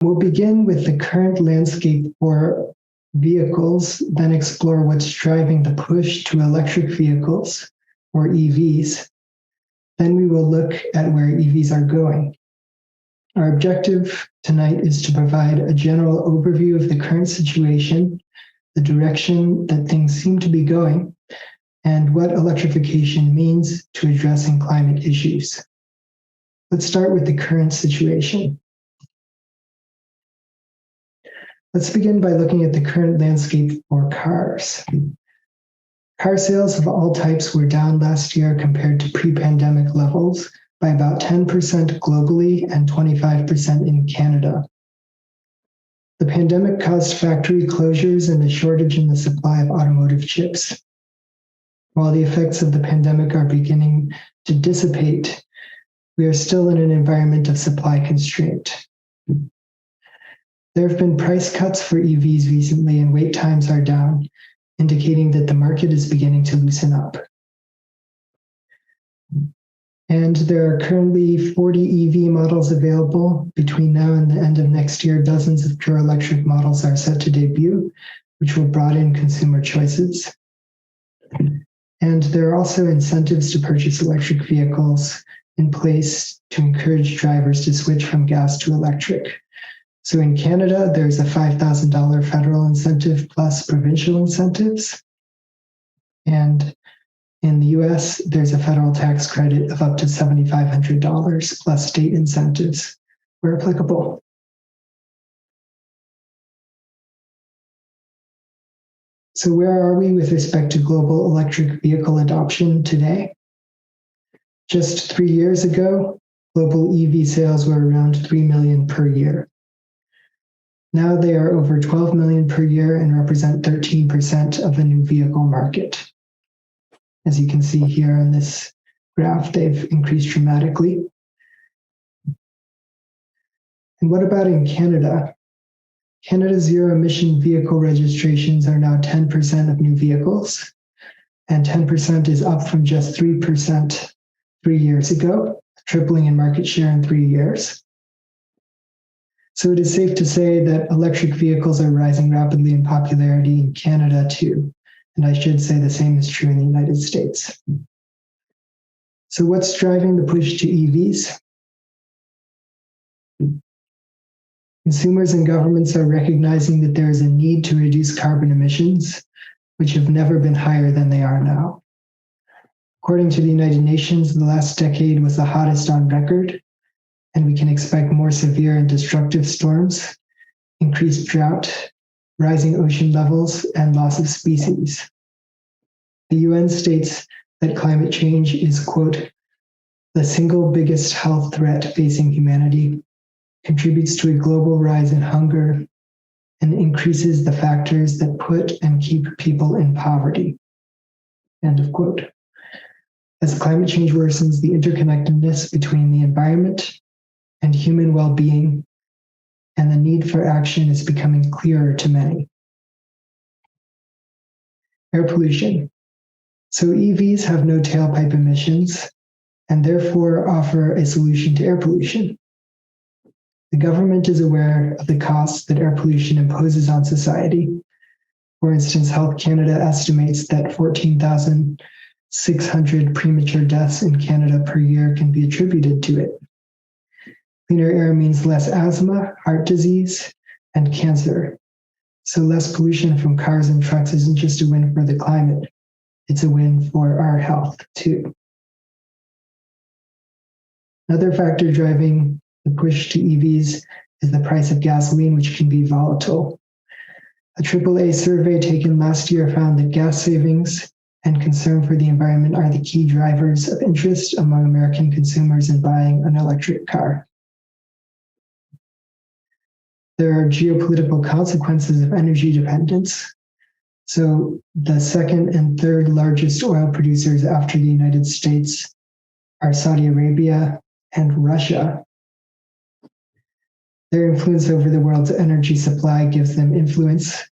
We'll begin with the current landscape for vehicles, then explore what's driving the push to electric vehicles, or EVs. Then we will look at where EVs are going. Our objective tonight is to provide a general overview of the current situation, the direction that things seem to be going, and what electrification means to addressing climate issues. Let's start with the current situation. Let's begin by looking at the current landscape for cars. Car sales of all types were down last year compared to pre-pandemic levels by about 10% globally and 25% in Canada. The pandemic caused factory closures and a shortage in the supply of automotive chips. While the effects of the pandemic are beginning to dissipate, we are still in an environment of supply constraint. There have been price cuts for EVs recently and wait times are down, indicating that the market is beginning to loosen up. And there are currently 40 EV models available. Between now and the end of next year, dozens of pure electric models are set to debut, which will broaden consumer choices. And there are also incentives to purchase electric vehicles in place to encourage drivers to switch from gas to electric. So in Canada, there's a $5,000 federal incentive plus provincial incentives. And in the US, there's a federal tax credit of up to $7,500 plus state incentives where applicable. So where are we with respect to global electric vehicle adoption today? Just 3 years ago, global EV sales were around 3 million per year. Now they are over 12 million per year and represent 13% of the new vehicle market. As you can see here in this graph, they've increased dramatically. And what about in Canada? Canada's zero-emission vehicle registrations are now 10% of new vehicles, and 10% is up from just 3% 3 years ago, tripling in market share in 3 years. So it is safe to say that electric vehicles are rising rapidly in popularity in Canada too. And I should say the same is true in the United States. So what's driving the push to EVs? Consumers and governments are recognizing that there is a need to reduce carbon emissions, which have never been higher than they are now. According to the United Nations, the last decade was the hottest on record, and we can expect more severe and destructive storms, increased drought, rising ocean levels, and loss of species. The UN states that climate change is, quote, the single biggest health threat facing humanity, contributes to a global rise in hunger, and increases the factors that put and keep people in poverty, end of quote. As climate change worsens, the interconnectedness between the environment and human well-being and the need for action is becoming clearer to many. Air pollution. So EVs have no tailpipe emissions and therefore offer a solution to air pollution. The government is aware of the costs that air pollution imposes on society. For instance, Health Canada estimates that 14,600 premature deaths in Canada per year can be attributed to it. Cleaner air means less asthma, heart disease, and cancer. So less pollution from cars and trucks isn't just a win for the climate, it's a win for our health too. Another factor driving the push to EVs is the price of gasoline, which can be volatile. A AAA survey taken last year found that gas savings and concern for the environment are the key drivers of interest among American consumers in buying an electric car. There are geopolitical consequences of energy dependence. So the second and third largest oil producers after the United States are Saudi Arabia and Russia. Their influence over the world's energy supply gives them influence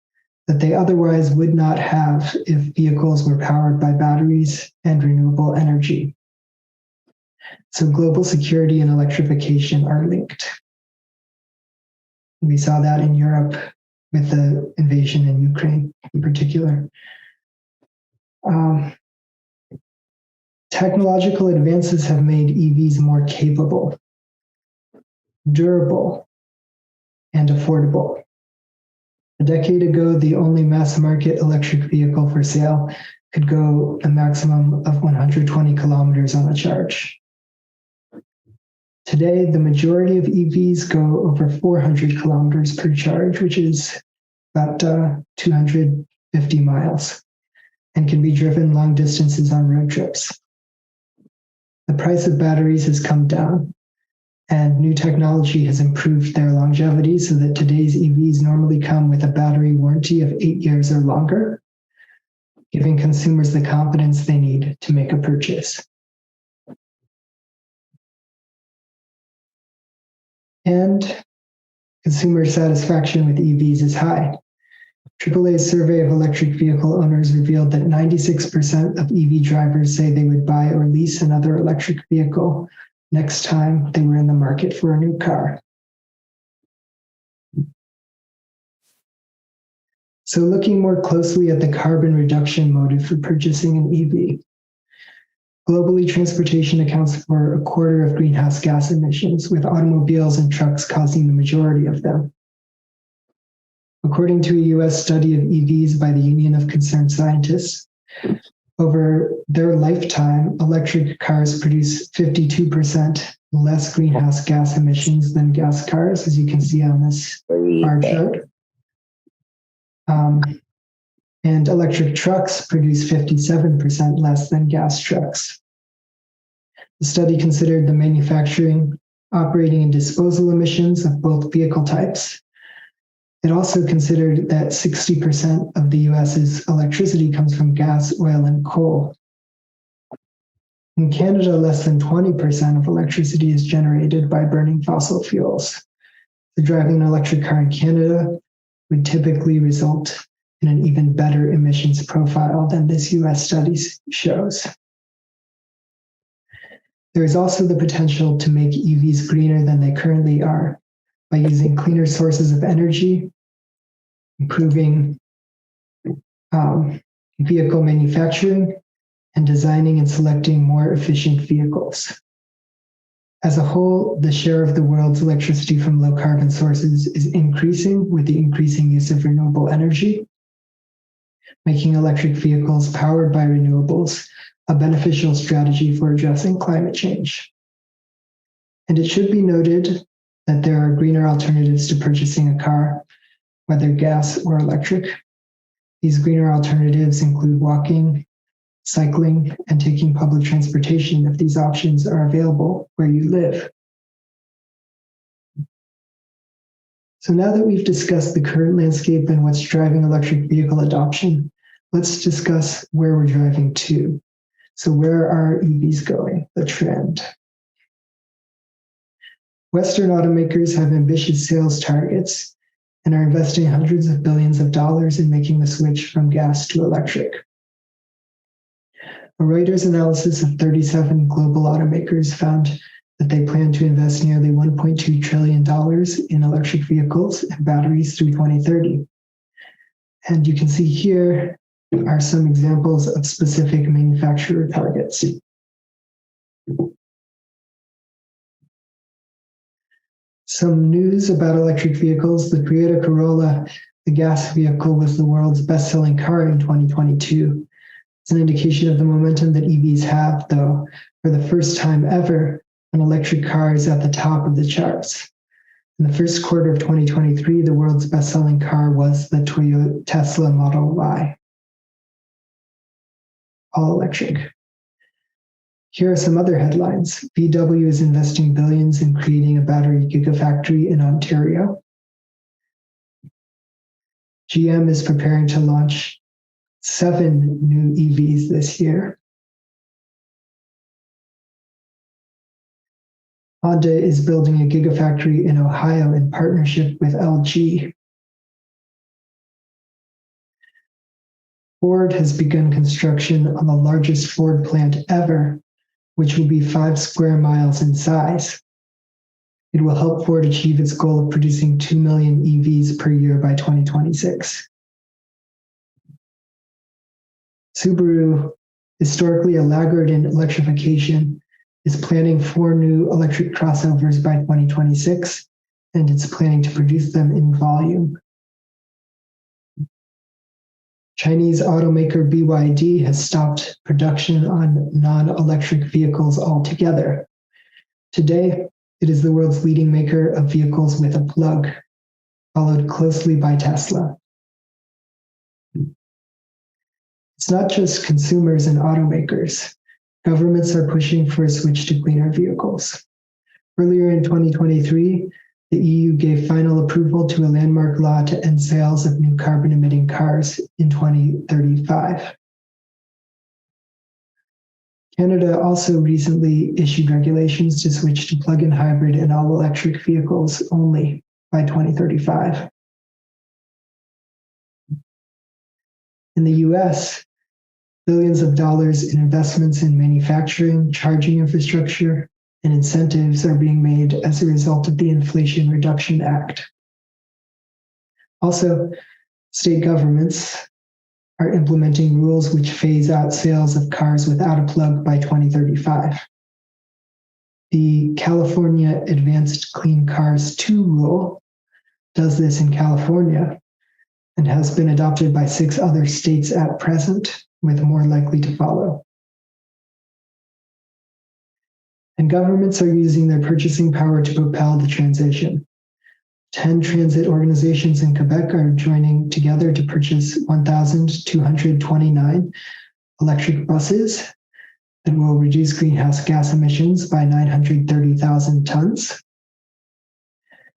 that they otherwise would not have if vehicles were powered by batteries and renewable energy. So global security and electrification are linked. We saw that in Europe with the invasion in Ukraine in particular. Technological advances have made EVs more capable, durable, and affordable. A decade ago, the only mass market electric vehicle for sale could go a maximum of 120 kilometers on a charge. Today, the majority of EVs go over 400 kilometers per charge, which is about 250 miles, and can be driven long distances on road trips. The price of batteries has come down, and new technology has improved their longevity so that today's EVs normally come with a battery warranty of 8 years or longer, giving consumers the confidence they need to make a purchase. And consumer satisfaction with EVs is high. AAA's survey of electric vehicle owners revealed that 96% of EV drivers say they would buy or lease another electric vehicle next time they were in the market for a new car. So looking more closely at the carbon reduction motive for purchasing an EV, globally, transportation accounts for a quarter of greenhouse gas emissions, with automobiles and trucks causing the majority of them. According to a US study of EVs by the Union of Concerned Scientists, over their lifetime, electric cars produce 52% less greenhouse gas emissions than gas cars, as you can see on this bar chart. And electric trucks produce 57% less than gas trucks. The study considered the manufacturing, operating, and disposal emissions of both vehicle types. It also considered that 60% of the US's electricity comes from gas, oil, and coal. In Canada, less than 20% of electricity is generated by burning fossil fuels. So driving an electric car in Canada would typically result in an even better emissions profile than this US study shows. There is also the potential to make EVs greener than they currently are by using cleaner sources of energy, improving vehicle manufacturing, and designing and selecting more efficient vehicles. As a whole, the share of the world's electricity from low carbon sources is increasing with the increasing use of renewable energy, making electric vehicles powered by renewables a beneficial strategy for addressing climate change. And it should be noted that there are greener alternatives to purchasing a car, whether gas or electric. These greener alternatives include walking, cycling, and taking public transportation if these options are available where you live. So now that we've discussed the current landscape and what's driving electric vehicle adoption, let's discuss where we're driving to. So where are EVs going, the trend? Western automakers have ambitious sales targets and are investing hundreds of billions of dollars in making the switch from gas to electric. A Reuters analysis of 37 global automakers found that they plan to invest nearly $1.2 trillion in electric vehicles and batteries through 2030. And you can see here are some examples of specific manufacturer targets. Some news about electric vehicles. The Toyota Corolla, the gas vehicle, was the world's best-selling car in 2022. It's an indication of the momentum that EVs have, though. For the first time ever, an electric car is at the top of the charts. In the first quarter of 2023, the world's best-selling car was the Toyota Tesla Model Y, all electric. Here are some other headlines. VW is investing billions in creating a battery gigafactory in Ontario. GM is preparing to launch 7 new EVs this year. Honda is building a gigafactory in Ohio in partnership with LG. Ford has begun construction on the largest Ford plant ever, which will be 5 square miles in size. It will help Ford achieve its goal of producing 2 million EVs per year by 2026. Subaru, historically a laggard in electrification, is planning 4 new electric crossovers by 2026, and it's planning to produce them in volume. Chinese automaker BYD has stopped production on non-electric vehicles altogether. Today, it is the world's leading maker of vehicles with a plug, followed closely by Tesla. It's not just consumers and automakers. Governments are pushing for a switch to cleaner vehicles. Earlier in 2023, the EU gave final approval to a landmark law to end sales of new carbon-emitting cars in 2035. Canada also recently issued regulations to switch to plug-in hybrid and all-electric vehicles only by 2035. In the US, billions of dollars in investments in manufacturing, charging infrastructure, and incentives are being made as a result of the Inflation Reduction Act. Also, state governments are implementing rules which phase out sales of cars without a plug by 2035. The California Advanced Clean Cars 2 rule does this in California and has been adopted by 6 other states at present, with more likely to follow. And governments are using their purchasing power to propel the transition. 10 transit organizations in Quebec are joining together to purchase 1,229 electric buses that will reduce greenhouse gas emissions by 930,000 tons.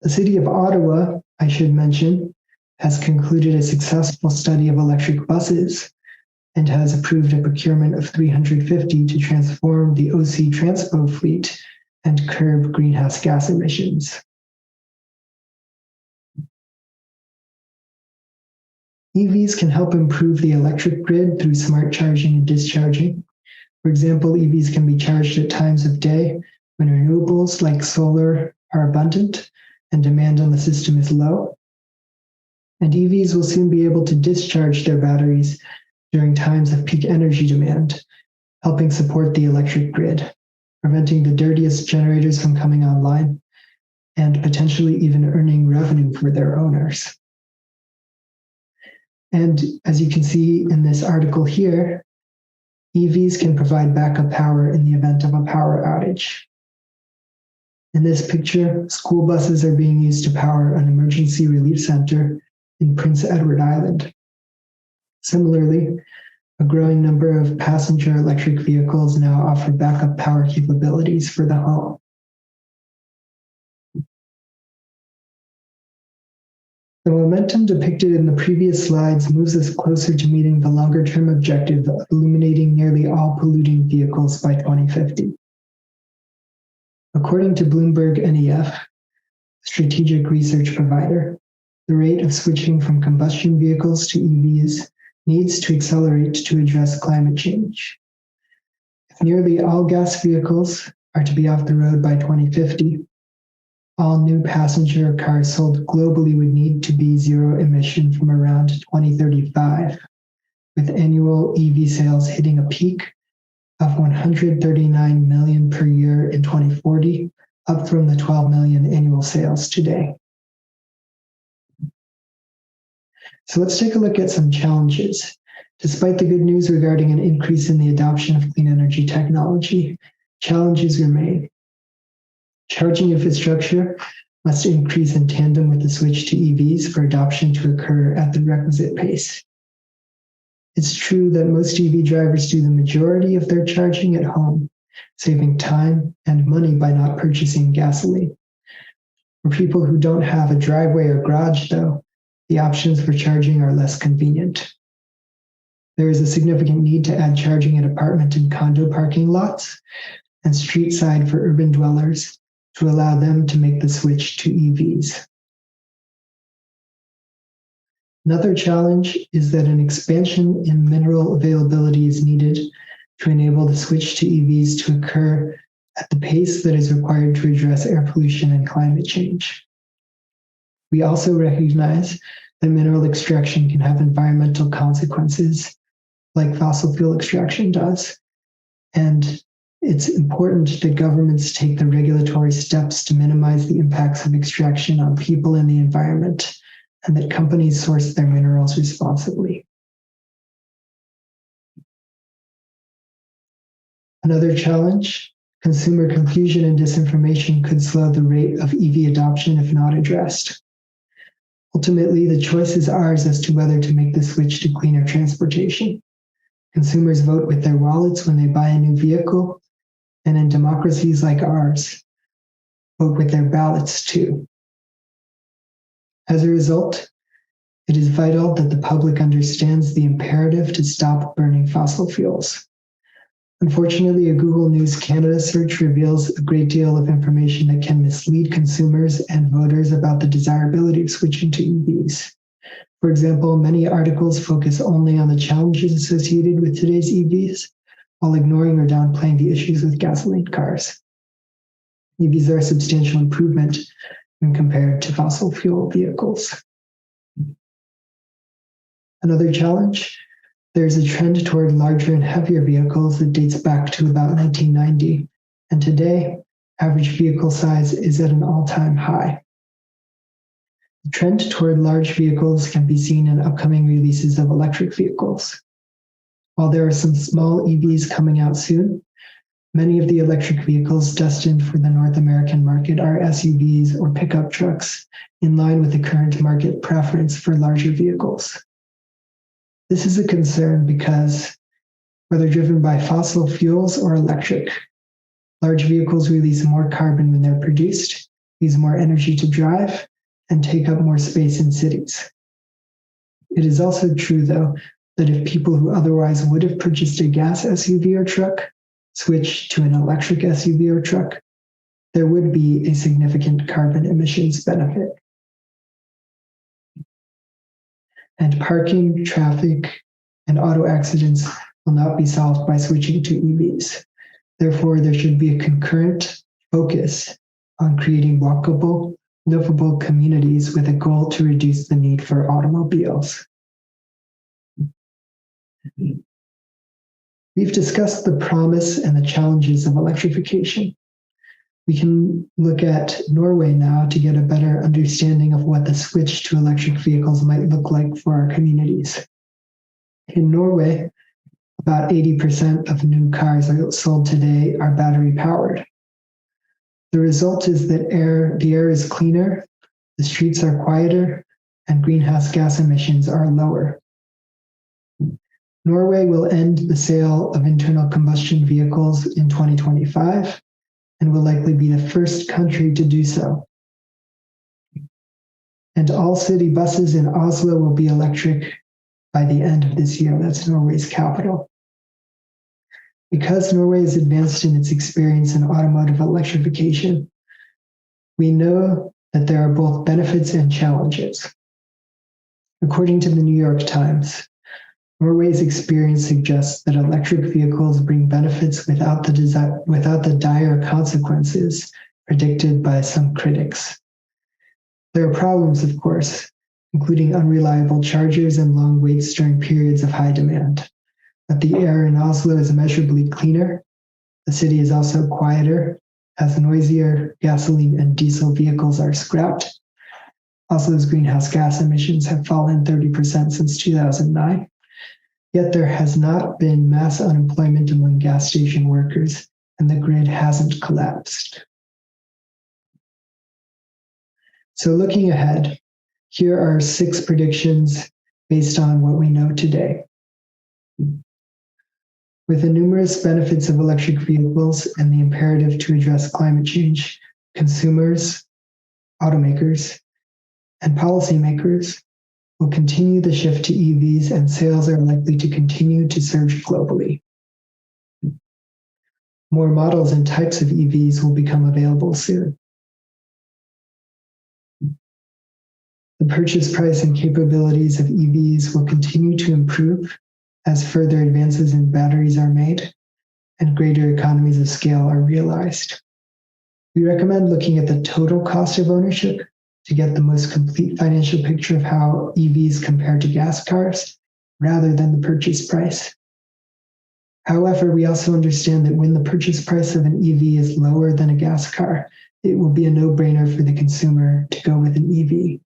The city of Ottawa, I should mention, has concluded a successful study of electric buses and has approved a procurement of 350 to transform the OC Transpo fleet and curb greenhouse gas emissions. EVs can help improve the electric grid through smart charging and discharging. For example, EVs can be charged at times of day when renewables like solar are abundant and demand on the system is low. And EVs will soon be able to discharge their batteries during times of peak energy demand, helping support the electric grid, preventing the dirtiest generators from coming online, and potentially even earning revenue for their owners. And as you can see in this article here, EVs can provide backup power in the event of a power outage. In this picture, school buses are being used to power an emergency relief center in Prince Edward Island. Similarly, a growing number of passenger electric vehicles now offer backup power capabilities for the home. The momentum depicted in the previous slides moves us closer to meeting the longer-term objective of eliminating nearly all polluting vehicles by 2050. According to Bloomberg NEF, a strategic research provider, the rate of switching from combustion vehicles to EVs needs to accelerate to address climate change. If nearly all gas vehicles are to be off the road by 2050, all new passenger cars sold globally would need to be zero emission from around 2035, with annual EV sales hitting a peak of 139 million per year in 2040, up from the 12 million annual sales today. So let's take a look at some challenges. Despite the good news regarding an increase in the adoption of clean energy technology, challenges remain. Charging infrastructure must increase in tandem with the switch to EVs for adoption to occur at the requisite pace. It's true that most EV drivers do the majority of their charging at home, saving time and money by not purchasing gasoline. For people who don't have a driveway or garage, though, the options for charging are less convenient. There is a significant need to add charging at apartment and condo parking lots and street side for urban dwellers to allow them to make the switch to EVs. Another challenge is that an expansion in mineral availability is needed to enable the switch to EVs to occur at the pace that is required to address air pollution and climate change. We also recognize that mineral extraction can have environmental consequences like fossil fuel extraction does. And it's important that governments take the regulatory steps to minimize the impacts of extraction on people and the environment, and that companies source their minerals responsibly. Another challenge, consumer confusion and disinformation could slow the rate of EV adoption if not addressed. Ultimately, the choice is ours as to whether to make the switch to cleaner transportation. Consumers vote with their wallets when they buy a new vehicle, and in democracies like ours, vote with their ballots too. As a result, it is vital that the public understands the imperative to stop burning fossil fuels. Unfortunately, a Google News Canada search reveals a great deal of information that can mislead consumers and voters about the desirability of switching to EVs. For example, many articles focus only on the challenges associated with today's EVs, while ignoring or downplaying the issues with gasoline cars. EVs are a substantial improvement when compared to fossil fuel vehicles. Another challenge, there's a trend toward larger and heavier vehicles that dates back to about 1990, and today, average vehicle size is at an all-time high. The trend toward large vehicles can be seen in upcoming releases of electric vehicles. While there are some small EVs coming out soon, many of the electric vehicles destined for the North American market are SUVs or pickup trucks, in line with the current market preference for larger vehicles. This is a concern because, whether driven by fossil fuels or electric, large vehicles release more carbon when they're produced, use more energy to drive, and take up more space in cities. It is also true, though, that if people who otherwise would have purchased a gas SUV or truck switch to an electric SUV or truck, there would be a significant carbon emissions benefit. And parking, traffic, and auto accidents will not be solved by switching to EVs. Therefore, there should be a concurrent focus on creating walkable, livable communities with a goal to reduce the need for automobiles. We've discussed the promise and the challenges of electrification. We can look at Norway now to get a better understanding of what the switch to electric vehicles might look like for our communities. In Norway, about 80% of new cars sold today are battery powered. The result is that the air is cleaner, the streets are quieter, and greenhouse gas emissions are lower. Norway will end the sale of internal combustion vehicles in 2025 and will likely be the first country to do so. And all city buses in Oslo will be electric by the end of this year. That's Norway's capital. Because Norway is advanced in its experience in automotive electrification, we know that there are both benefits and challenges. According to the New York Times, Norway's experience suggests that electric vehicles bring benefits without the dire consequences predicted by some critics. There are problems, of course, including unreliable chargers and long waits during periods of high demand. But the air in Oslo is immeasurably cleaner. The city is also quieter, as noisier gasoline and diesel vehicles are scrapped. Oslo's greenhouse gas emissions have fallen 30% since 2009. Yet there has not been mass unemployment among gas station workers, and the grid hasn't collapsed. So looking ahead, here are 6 predictions based on what we know today. With the numerous benefits of electric vehicles and the imperative to address climate change, consumers, automakers, and policymakers will continue the shift to EVs, and sales are likely to continue to surge globally. More models and types of EVs will become available soon. The purchase price and capabilities of EVs will continue to improve as further advances in batteries are made, and greater economies of scale are realized. We recommend looking at the total cost of ownership to get the most complete financial picture of how EVs compare to gas cars, rather than the purchase price. However, we also understand that when the purchase price of an EV is lower than a gas car, it will be a no-brainer for the consumer to go with an EV.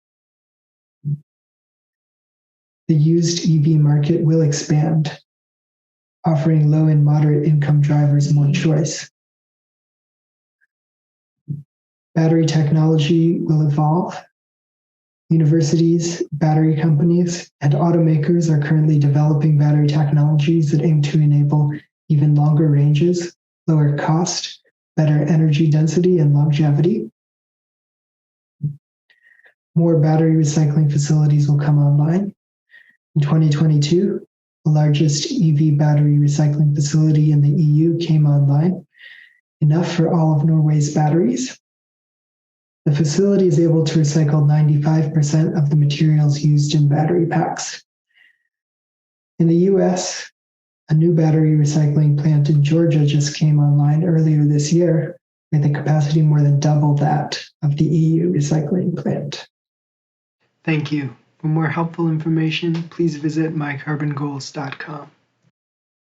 The used EV market will expand, offering low and moderate income drivers more choice. Battery technology will evolve. Universities, battery companies, and automakers are currently developing battery technologies that aim to enable even longer ranges, lower cost, better energy density, and longevity. More battery recycling facilities will come online. In 2022, the largest EV battery recycling facility in the EU came online, enough for all of Norway's batteries. The facility is able to recycle 95% of the materials used in battery packs. In the US, a new battery recycling plant in Georgia just came online earlier this year with a capacity more than double that of the EU recycling plant. Thank you. For more helpful information, please visit mycarbongoals.com.